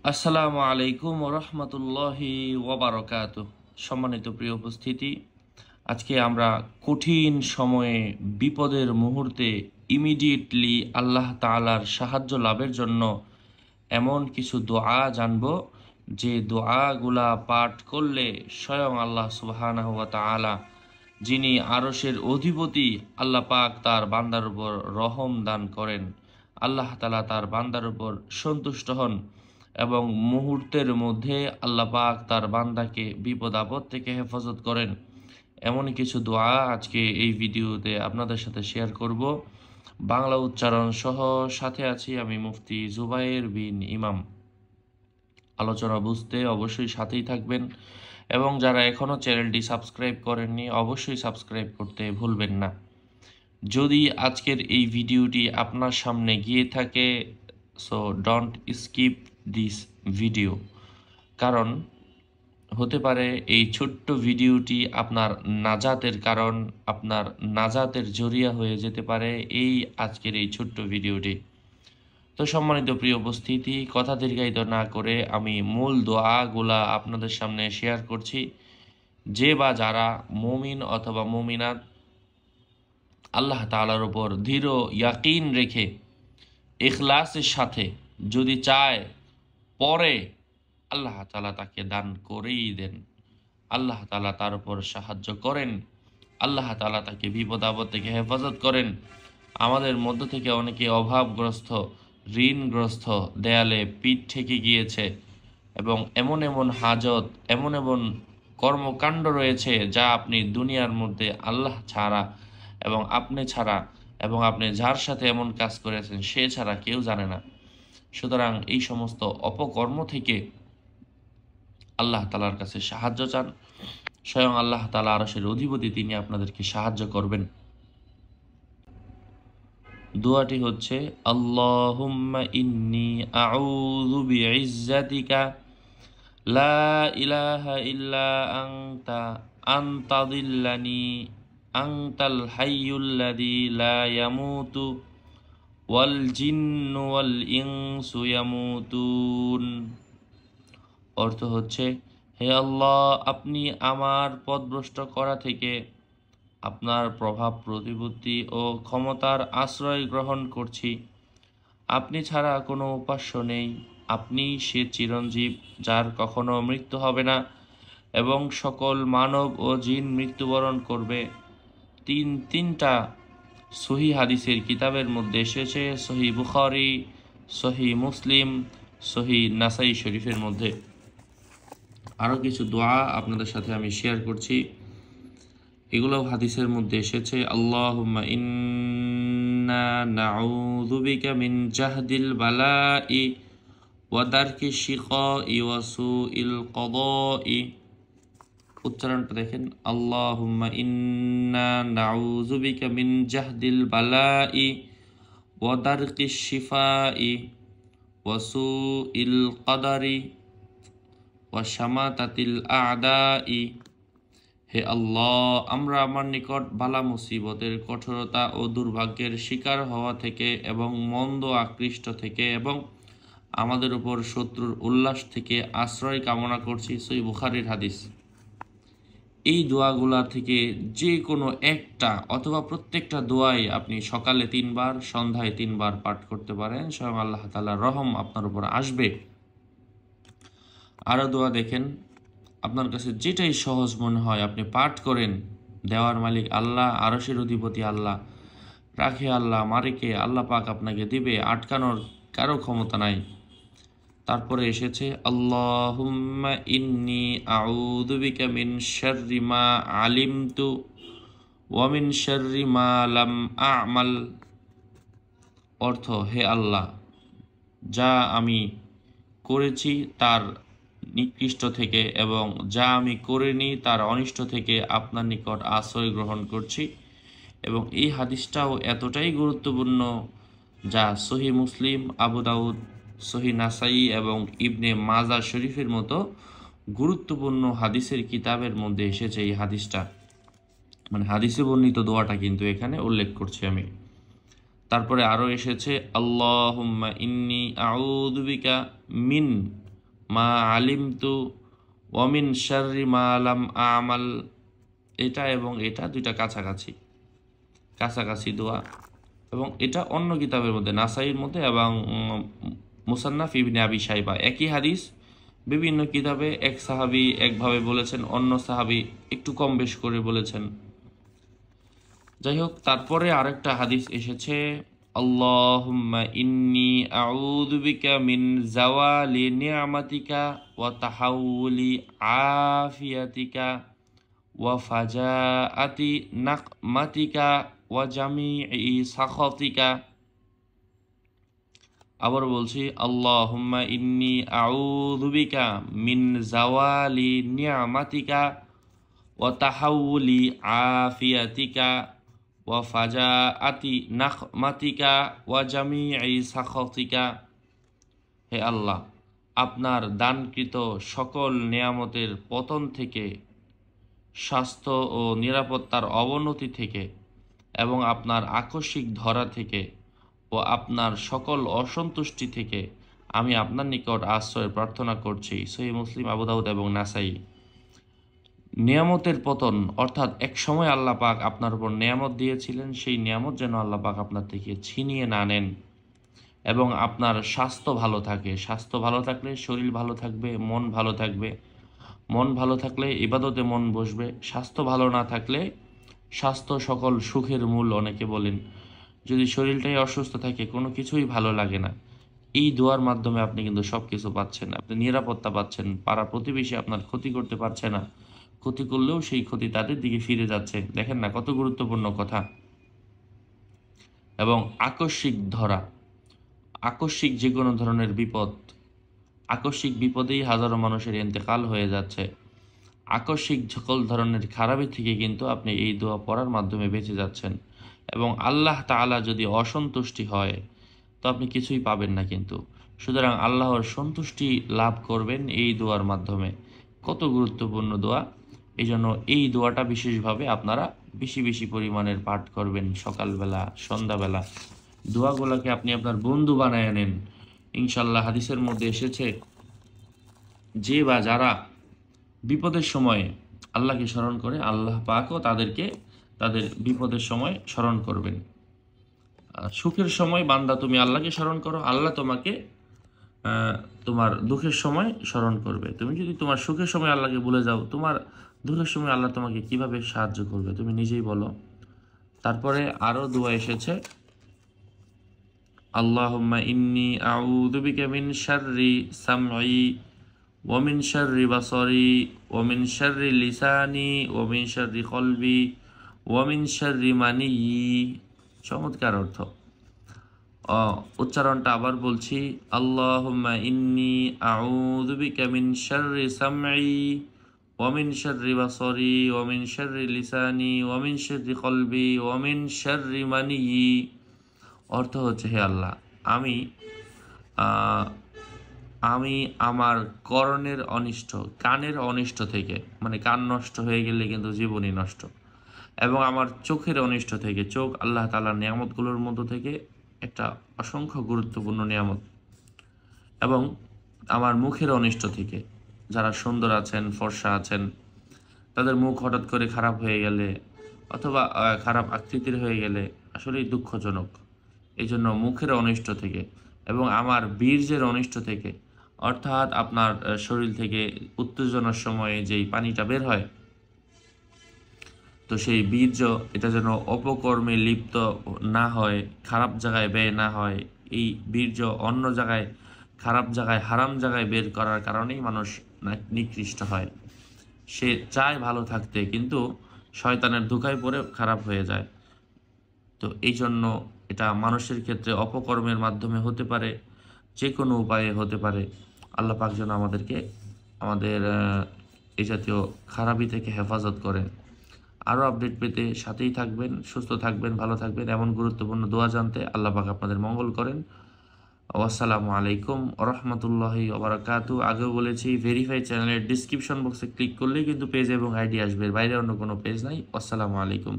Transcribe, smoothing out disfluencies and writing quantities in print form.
আসসালামু আলাইকুম ওয়া রাহমাতুল্লাহি ওয়া বারাকাতুহু। সম্মানিত প্রিয় উপস্থিতি, আজকে আমরা কঠিন সময়ে বিপদের মুহূর্তে ইমিডিয়েটলি আল্লাহ তাআলার সাহায্য লাভের জন্য এমন কিছু দোয়া জানব যে দোয়াগুলা পাঠ করলে স্বয়ং আল্লাহ সুবহানাহু ওয়া তাআলা, যিনি আরশের অধিপতি, আল্লাহ পাক তার বান্দার উপর রহম দান করেন। আল্লাহ তাআলা তার বান্দার উপর সন্তুষ্ট হন এবং মুহূর্তের মধ্যে আল্লাহ পাক তার বান্দাকে বিপদ আপদ থেকে হেফাজত করেন। এমনই কিছু দোয়া আজকে এই ভিডিওতে আপনাদের সাথে শেয়ার করব, বাংলা উচ্চারণ সহ। সাথে আছি আমি মুফতি জুবায়ের বিন ইমাম। আলোচনা বুঝতে অবশ্যই সাথেই থাকবেন এবং যারা এখনও চ্যানেলটি সাবস্ক্রাইব করেননি অবশ্যই সাবস্ক্রাইব করতে ভুলবেন না। যদি আজকের এই ভিডিওটি আপনার সামনে গিয়ে থাকে, so don't skip this video, কারণ হতে পারে এই ছোট্ট ভিডিওটি আপনার নাজাতের কারণ, আপনার নাজাতের জরিয়া হয়ে যেতে পারে এই আজকের এই ছোট্ট ভিডিওটি। তো সম্মানিত প্রিয় উপস্থিতি, কথা দীর্ঘায়িত না করে আমি মূল দোয়াগুলা আপনাদের সামনে শেয়ার করছি। যে বা যারা মুমিন অথবা মুমিনাত আল্লাহ তাআলার উপর দৃঢ় ইয়াকিন রেখে ইখলাসের সাথে যদি চায় পরে, আল্লাহ তাআলা তাকে দান করেই দেন। আল্লাহ তাআলা তার উপর সাহায্য করেন, আল্লাহ তাআলা তাকে বিপদ আপদ থেকে হেফাজত করেন। আমাদের মধ্য থেকে অনেকে অভাবগ্রস্ত, ঋণগ্রস্ত, দেয়ালে পিঠ ঠেকে গিয়েছে এবং এমন এমন হাজত, এমন এমন কর্মকাণ্ড রয়েছে যা আপনি দুনিয়ার মধ্যে আল্লাহ ছাড়া এবং আপনি ছাড়া এবং আপনি যার সাথে এমন কাজ করেছেন সে ছাড়া কেউ জানে না। সুতরাং এই সমস্ত অপকর্ম থেকে আল্লাহ তাআলার কাছে সাহায্য চান। স্বয়ং আল্লাহ তাআলা আরশের অধিপতি, তিনি আপনাদেরকে সাহায্য করবেন। দোয়াটি হচ্ছে আল্লাহুম্মা ইন্নী আউযু বিইজ্জাতিকা লা ইলাহা ইল্লা আনতা আনতাদিল্লানি আনতাল হাইয়ুল্লাযী লা ইয়ামুতু ওয়াল জিন্নু ওয়াল ইনসু ইয়ামুতুন। অর্থ হচ্ছে, হে আল্লাহ, আপনি আমার পথভ্রষ্ট করা থেকে আপনার প্রভাব প্রতিপত্তি ও ক্ষমতার আশ্রয় গ্রহণ করছি। আপনি ছাড়া কোনো উপাস্য নেই, আপনি সে চিরঞ্জীব যার কখনো মৃত্যু হবে না এবং সকল মানব ও জিন মৃত্যুবরণ করবে। তিনটা সহি হাদিসের কিতাবের মধ্যে এসেছে, সহি বুখারী, সহি মুসলিম, সহি নাসাই শরীফের মধ্যে। আরও কিছু দোয়া আপনাদের সাথে আমি শেয়ার করছি, এগুলো হাদিসের মধ্যে এসেছে। আল্লাহুম্মা ইন্না নাউযু বিকা মিন জাহদিল বালাই ওয়া দারকি শিকাই ওয়া সুইল কদাই। উচ্চারণটা দেখেন, আল্লাহুম্মা ইন্না নাউযু বিকা মিন জাহদিল বালাই ওয়া দারকি শিফাই ওয়া সুইল কদারি ওয়া শামাতাতিল আ'দাই। হে আল্লাহ, আমরা আমার নিকট বালা মুসিবতের কঠোরতা ও দুর্ভাগ্যের শিকার হওয়া থেকে এবং মন্দ আকৃষ্ট থেকে এবং আমাদের উপর শত্রুর উল্লাস থেকে আশ্রয় কামনা করছি। সহিহ বুখারীর হাদিস। এই দোয়াগুলা থেকে যে কোনো একটা অথবা প্রত্যেকটা দোয়াই আপনি সকালে 3 বার, সন্ধ্যায় 3 বার পাঠ করতে পারেন, স্বয়ং আল্লাহ তাআলার রহম আপনার উপর আসবে। আরও দোয়া দেখেন, আপনার কাছে যেটাই সহজ মনে হয় আপনি পাঠ করেন। দেওয়ার মালিক আল্লাহ, আরশের অধিপতি আল্লাহ, রাখে আল্লাহ, মারিকে আল্লাহ পাক আপনাকে দিবে, আটকানোর কারো ক্ষমতা নাই। তারপরে এসেছে আল্লাহুম্মা ইন্নী আউযু বিকা মিন শাররি মা আলিমতু ওয়া মিন শাররি মা লাম আ'মাল। অর্থ, হে আল্লাহ, যা আমি করেছি তার নিকৃষ্ট থেকে এবং যা আমি করিনি তার অনিষ্ট থেকে আপনার নিকট আশ্রয় গ্রহণ করছি। এবং এই হাদিসটাও এতটাই গুরুত্বপূর্ণ যা সহি মুসলিম, আবু দাউদ, সহি নাসাই এবং ইবনে মাজা শরীফের মতো গুরুত্বপূর্ণ হাদিসের কিতাবের মধ্যে এসেছে। এই হাদিসটা মানে হাদিসে বর্ণিত দোয়াটা কিন্তু এখানে উল্লেখ করছি আমি। তারপরে আরও এসেছে আল্লাহুম্মা ইন্নী আউযু বিকা মিন মা আলিমতু ওয়া মিন শাররি মা লাম আমাল। এটা এবং এটা দুইটা কাছাকাছি কাছাকাছি দোয়া, এবং এটা অন্য কিতাবের মধ্যে, নাসাইর মধ্যে এবং মুসান্নাফ ইবনে আবি শাইবা। একই হাদিস বিভিন্ন কিতাবে এক সাহাবী একভাবে বলেছেন, অন্য সাহাবী একটু কম বেশ করে বলেছেন। যাই হোক, তারপরে আরেকটা হাদিস এসেছে, আল্লাহুম্মা ইন্নী আউযু বিকা মিন জাওয়ালি নি'মাতিকা ওয়া তাহাউলি আফিয়াতিকা ওয়া ফাজাআতি নাকমাতিকা ওয়া জামিই সাখাতিকা। আবার বলছি, আল্লাহুম্মা ইন্নী আউযু বিকা মিন জাওয়ালি নি'মাতিকা ওয়া তাহাউলি আফিয়াতিকা ওয়া ফাজাআতি নাকমাতিকা ওয়া জামিই সাখাতিকা। হে আল্লাহ, আপনার দানকৃত সকল নিয়ামতের পতন থেকে, স্বাস্থ্য ও নিরাপত্তার অবনতি থেকে, এবং আপনার আকস্মিক ধরা থেকে ও আপনার সকল অসন্তুষ্টি থেকে আমি আপনার নিকট আশ্রয় প্রার্থনা করছি। সহিহ মুসলিম, আবু দাউদ এবং নাসাই। নিয়ামতের পতন অর্থাৎ এক সময় আল্লাহ পাক আপনার উপর নিয়ামত দিয়েছিলেন, সেই নিয়ামত যেন আল্লাহ পাক আপনার থেকে ছিনিয়ে না নেন, এবং আপনার স্বাস্থ্য ভালো থাকে। স্বাস্থ্য ভালো থাকলে শরীর ভালো থাকবে, মন ভালো থাকবে। মন ভালো থাকলে ইবাদতে মন বসবে। স্বাস্থ্য ভালো না থাকলে, স্বাস্থ্য সকল সুখের মূল অনেকে বলেন, যদি শরীরটাই অসুস্থ থাকে কোনো কিছুই ভালো লাগে না। এই দোয়ার মাধ্যমে আপনি কিন্তু সব কিছু পাচ্ছেন, আপনি নিরাপত্তা পাচ্ছেন, পাড়া প্রতিবেশী আপনার ক্ষতি করতে পারছে না, ক্ষতি করলেও সেই ক্ষতি তাদের দিকে ফিরে যাচ্ছে। দেখেন না কত গুরুত্বপূর্ণ কথা। এবং আকস্মিক ধরা, আকস্মিক যে কোনো ধরনের বিপদ, আকস্মিক বিপদেই হাজারো মানুষের ইন্তেকাল হয়ে যাচ্ছে। আকস্মিক সকল ধরনের খারাপি থেকে কিন্তু আপনি এই দোয়া পড়ার মাধ্যমে বেঁচে যাচ্ছেন। এবং আল্লাহ তাআলা যদি অসন্তুষ্টি হয় তো আপনি কিছুই পাবেন না কিন্তু। সুতরাং আল্লাহর সন্তুষ্টি লাভ করবেন এই দোয়ার মাধ্যমে। কত গুরুত্বপূর্ণ দোয়া! এই জন্য এই দোয়াটা বিশেষভাবে আপনারা বেশি বেশি পরিমাণের পাঠ করবেন, সকালবেলা, সন্ধ্যাবেলা। দোয়াগুলোকে আপনি আপনার বন্ধু বানায় নেন। ইনশাল্লাহ হাদিসের মধ্যে এসেছে, যে বা যারা বিপদের সময় আল্লাহকে স্মরণ করে, আল্লাহ পাকও তাদেরকে তাদের বিপদের সময় স্মরণ করবেন। সুখের সময় বান্দা তুমি আল্লাহকে স্মরণ করো, আল্লাহ তোমাকে তোমার দুঃখের সময় স্মরণ করবে। তুমি যদি তোমার সুখের সময় আল্লাহকে ভুলে যাও, তোমার দুঃখের সময় আল্লাহ তোমাকে কিভাবে সাহায্য করবে তুমি নিজেই বলো। তারপরে আরো দোয়া এসেছে, আল্লাহুম্মা ইন্নী আউযু বিকা মিন শাররি সামঈ ওয়া মিন শাররি বাসারি ওয়া মিন শাররি লিসানি ওয়া মিন শাররি কলবি ওয়া মিন শাররি মানিয়্যি। চমৎকার অর্থ। উচ্চারণটা আবার বলছি, আল্লাহুম্মা ইন্নী আউযু বিকা মিন শাররি সামঈ ওয়া মিন শাররি বাসারি ওয়া মিন শাররি লিসানি ওয়া মিন শাররি কলবি ওয়া মিন শাররি মানিয়্যি। অর্থ হচ্ছে, হে আল্লাহ, আমি আমার কর্ণের অনিষ্ট, কানের অনিষ্ট থেকে, মানে কান নষ্ট হয়ে গেলে কিন্তু জীবনই নষ্ট, এবং আমার চোখের অনিষ্ট থেকে, চোখ আল্লাহ তাআলার নিয়ামতগুলোর মধ্য থেকে একটা অসংখ্য গুরুত্বপূর্ণ নিয়ামত, এবং আমার মুখের অনিষ্ট থেকে, যারা সুন্দর আছেন, ফর্সা আছেন, তাদের মুখ হঠাৎ করে খারাপ হয়ে গেলে অথবা খারাপ আকৃতির হয়ে গেলে আসলেই দুঃখজনক। এই জন্য মুখের অনিষ্ট থেকে, এবং আমার বীর্যের অনিষ্ট থেকে, অর্থাৎ আপনার শরীর থেকে উত্তেজনার সময়ে যেই পানিটা বের হয়, তো সেই বীর্য এটা যেন অপকর্মে লিপ্ত না হয়, খারাপ জায়গায় ব্যয় না হয়। এই বীর্য অন্য জায়গায়, খারাপ জায়গায়, হারাম জায়গায় বের করার কারণেই মানুষ নিকৃষ্ট হয়। সে চায় ভালো থাকতে, কিন্তু শয়তানের ধোঁকায় পড়ে খারাপ হয়ে যায়। তো এই জন্য এটা মানুষের ক্ষেত্রে অপকর্মের মাধ্যমে হতে পারে, যে কোনো উপায়ে হতে পারে। আল্লাহ পাক যেন আমাদেরকে আমাদের এই জাতীয় খারাপি থেকে হেফাজত করেন। আরও আপডেট পেতে সাথেই থাকবেন, সুস্থ থাকবেন, ভালো থাকবেন। এমন গুরুত্বপূর্ণ দোয়া জানতে আল্লাহ পাক আপনাদের মঙ্গল করেন। আসসালামু আলাইকুম ওয়া রাহমাতুল্লাহি ওয়া বারাকাতুহু। আগেও বলেছি, ভেরিফাই চ্যানেলের ডিসক্রিপশন বক্সে ক্লিক করলেই কিন্তু পেজ এবং আইডি আসবে, বাইরে অন্য কোনো পেজ নাই। আসসালামু আলাইকুম।